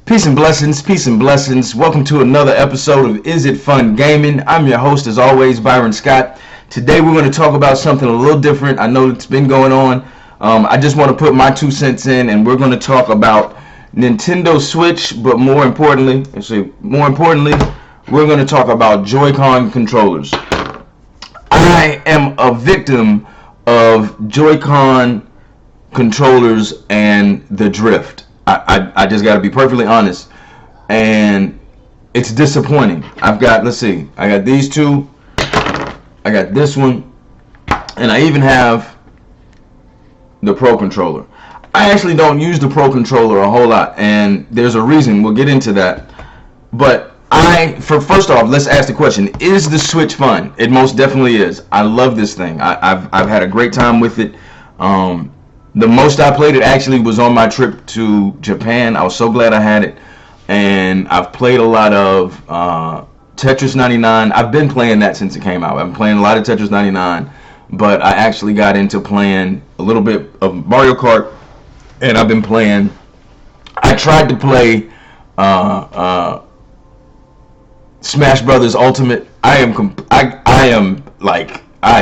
Peace and blessings, peace and blessings. Welcome to another episode of Is It Fun Gaming? I'm your host, as always, Byron Scott. Today we're going to talk about something a little different. I know it's been going on. I just want to put my 2 cents in, and we're going to talk about Nintendo Switch, but more importantly, we're going to talk about Joy-Con controllers. I am a victim of Joy-Con controllers and the drift. I just got to be perfectly honest, and it's disappointing. I got these two, I got this one, and I even have the Pro Controller. I actually don't use the Pro Controller a whole lot, and there's a reason. We'll get into that. But first off, let's ask the question: is the Switch fun? It most definitely is. I love this thing. I've had a great time with it. The most I played it actually was on my trip to Japan. I was so glad I had it. And I've played a lot of Tetris 99. I've been playing that since it came out. I've been playing a lot of Tetris 99. But I actually got into playing a little bit of Mario Kart. And I've been playing... I tried to play Smash Brothers Ultimate. I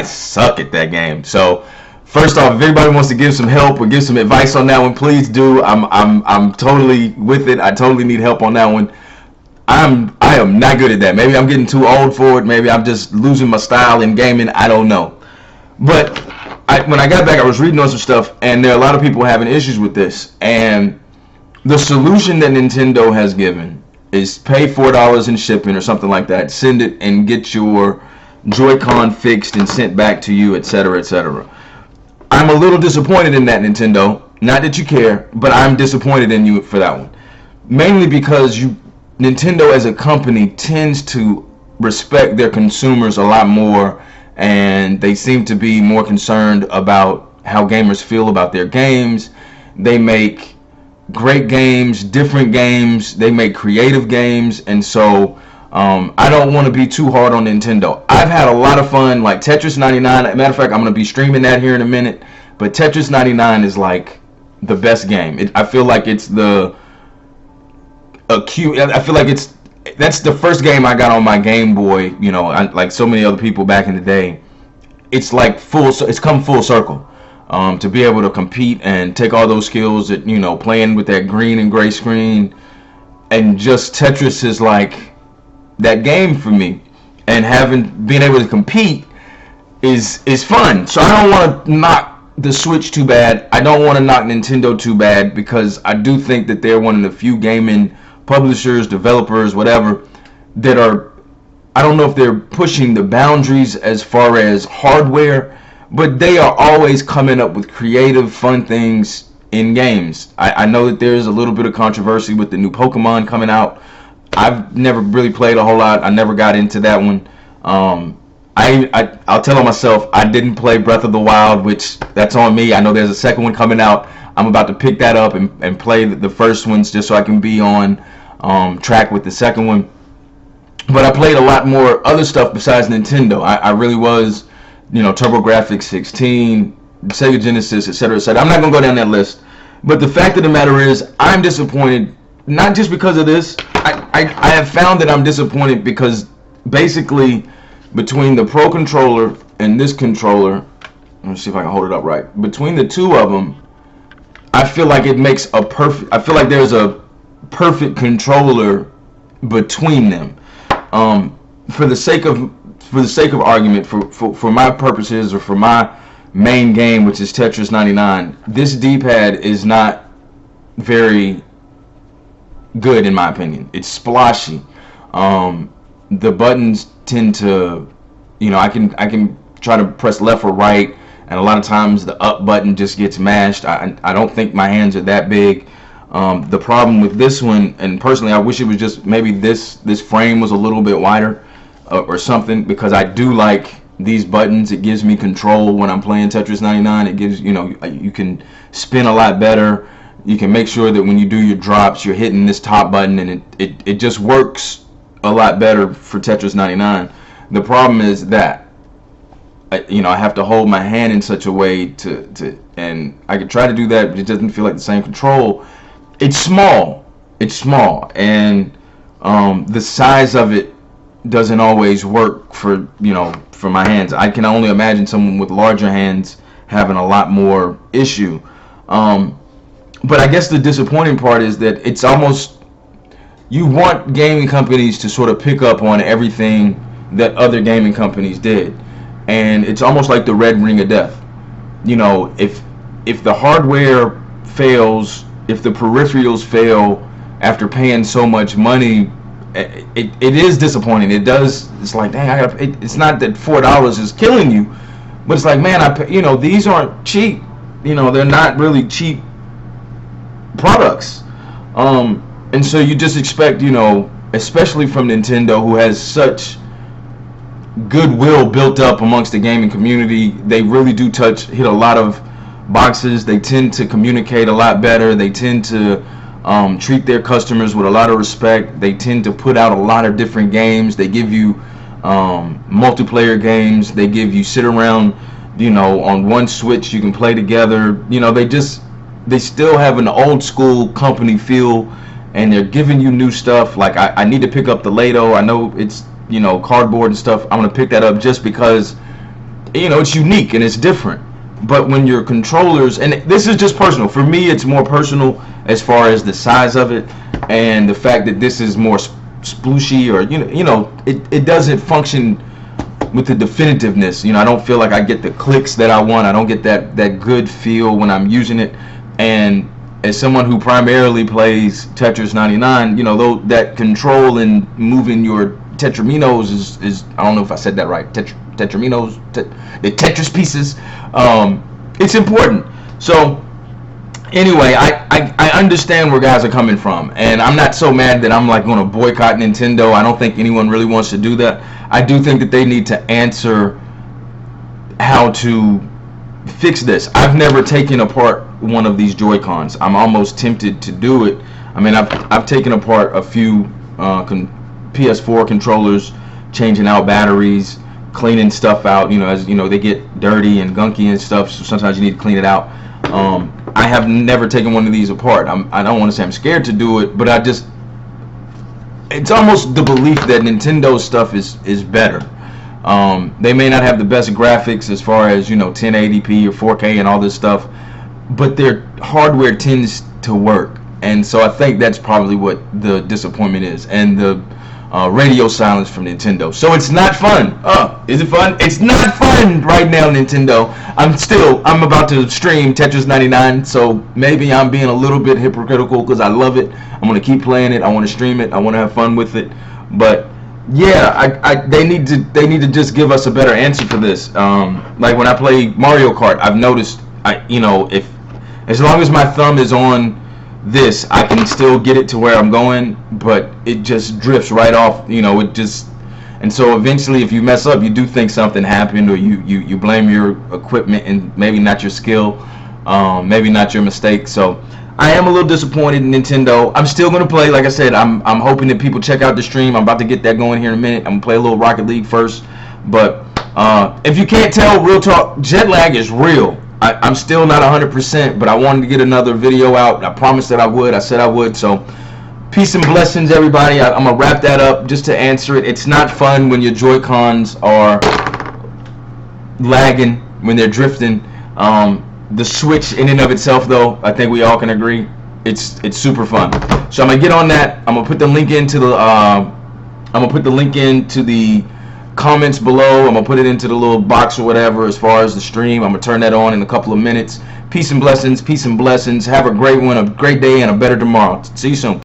suck at that game. So... first off, if anybody wants to give some help or give some advice on that one, please do. I'm totally with it. I totally need help on that one. I am not good at that. Maybe I'm getting too old for it. Maybe I'm just losing my style in gaming. I don't know. But when I got back, I was reading on some stuff, and there are a lot of people having issues with this. And the solution that Nintendo has given is pay $4 in shipping or something like that. Send it and get your Joy-Con fixed and sent back to you, etc., etc. I'm a little disappointed in that, Nintendo. Not that you care, but I'm disappointed in you for that one. Mainly because Nintendo as a company tends to respect their consumers a lot more, and they seem to be more concerned about how gamers feel about their games. They make great games, different games. They make creative games, and so I don't want to be too hard on Nintendo. I've had a lot of fun, like Tetris 99. Matter of fact, I'm going to be streaming that here in a minute. But Tetris 99 is like the best game. I feel like it's that's the first game I got on my Game Boy. You know, like so many other people back in the day. It's like it's come full circle. To be able to compete and take all those skills that, you know, playing with that green and gray screen, and just Tetris is like that game for me, and being able to compete is fun. So I don't want to knock the Switch too bad. I don't want to knock Nintendo too bad, because I do think that they're one of the few gaming publishers, developers, whatever, that are, I don't know if they're pushing the boundaries as far as hardware, but they are always coming up with creative, fun things in games. I know that there's a little bit of controversy with the new Pokemon coming out. I've never really played a whole lot. I never got into that one. I'll tell on myself, I didn't play Breath of the Wild, which that's on me. I know there's a second one coming out. I'm about to pick that up and play the first ones just so I can be on track with the second one. But I played a lot more other stuff besides Nintendo. I really was, you know, TurboGrafx 16, Sega Genesis, etc., etc. I'm not going to go down that list. But the fact of the matter is, I'm disappointed, not just because of this. I have found that I'm disappointed because basically between the Pro Controller and this controller, let me see if I can hold it up right. Between the two of them, I feel like it makes a perfect. I feel like there's a perfect controller between them. For the sake of argument, for my purposes, or for my main game, which is Tetris 99, this D-pad is not very good in my opinion. It's splotchy. The buttons tend to, you know, I can try to press left or right, and a lot of times the up button just gets mashed. I don't think my hands are that big. The problem with this one, and personally I wish it was just maybe this frame was a little bit wider or something, because I do like these buttons. It gives me control when I'm playing Tetris 99. It gives, you know, you can spin a lot better. You can make sure that when you do your drops, you're hitting this top button, and it just works a lot better for Tetris 99. The problem is that I have to hold my hand in such a way and I could try to do that, but it doesn't feel like the same control. It's small, it's small, and the size of it doesn't always work for for my hands. I can only imagine someone with larger hands having a lot more issue. Um, but I guess the disappointing part is that it's almost, you want gaming companies to sort of pick up on everything that other gaming companies did, and it's almost like the red ring of death. If the hardware fails, if the peripherals fail after paying so much money, it is disappointing. It's like, dang, it's not that $4 is killing you, but it's like, man, these aren't cheap. They're not really cheap products. And so you just expect, especially from Nintendo, who has such goodwill built up amongst the gaming community. They really do hit a lot of boxes. They tend to communicate a lot better. They tend to treat their customers with a lot of respect. They tend to put out a lot of different games. They give you multiplayer games. They give you sit around, on one Switch you can play together. They still have an old school company feel, and they're giving you new stuff. Like I need to pick up the Lado. I know it's cardboard and stuff. I'm gonna pick that up just because it's unique and it's different. But when your controllers, and this is just personal for me, it's more personal as far as the size of it and the fact that this is more splooshy, or it doesn't function with the definitiveness. I don't feel like I get the clicks that I want. I don't get that good feel when I'm using it. And as someone who primarily plays Tetris 99, though that control and moving your Tetraminos is I don't know if I said that right. Tetraminos, the Tetris pieces. It's important. So anyway, I understand where guys are coming from, and I'm not so mad that I'm like going to boycott Nintendo. I don't think anyone really wants to do that. I do think that they need to answer how to fix this. I've never taken apart one of these Joy-Cons. I'm almost tempted to do it. I mean, I've taken apart a few PS4 controllers, changing out batteries, cleaning stuff out. As they get dirty and gunky and stuff, so sometimes you need to clean it out. I have never taken one of these apart. I don't want to say I'm scared to do it, but it's almost the belief that Nintendo stuff is better. They may not have the best graphics as far as 1080p or 4K and all this stuff, but their hardware tends to work, and so I think that's probably what the disappointment is, and the radio silence from Nintendo. So it's not fun. Is it fun? It's not fun right now, Nintendo. I'm about to stream Tetris 99, so maybe I'm being a little bit hypocritical because I love it. I'm gonna keep playing it. I want to stream it. I want to have fun with it. But yeah, they need to just give us a better answer for this. Like when I play Mario Kart, I've noticed if as long as my thumb is on this, I can still get it to where I'm going, but it just drifts right off. And so eventually, if you mess up, you do think something happened, or you blame your equipment and maybe not your skill, maybe not your mistake. So I am a little disappointed in Nintendo. I'm still gonna play. Like I said, I'm hoping that people check out the stream. I'm about to get that going here in a minute. I'm gonna play a little Rocket League first. But if you can't tell, real talk, jet lag is real. I'm still not 100%, but I wanted to get another video out. I promised that I would. I said I would. So peace and blessings, everybody. I'm gonna wrap that up just to answer it. It's not fun when your Joy-Cons are lagging, when they're drifting. The Switch in and of itself, though, I think we all can agree, it's super fun. So I'm gonna get on that. I'm gonna put the link into the comments below. I'm gonna put it into the little box or whatever as far as the stream. I'm gonna turn that on in a couple of minutes. Peace and blessings. Peace and blessings. Have a great one, a great day, and a better tomorrow. See you soon.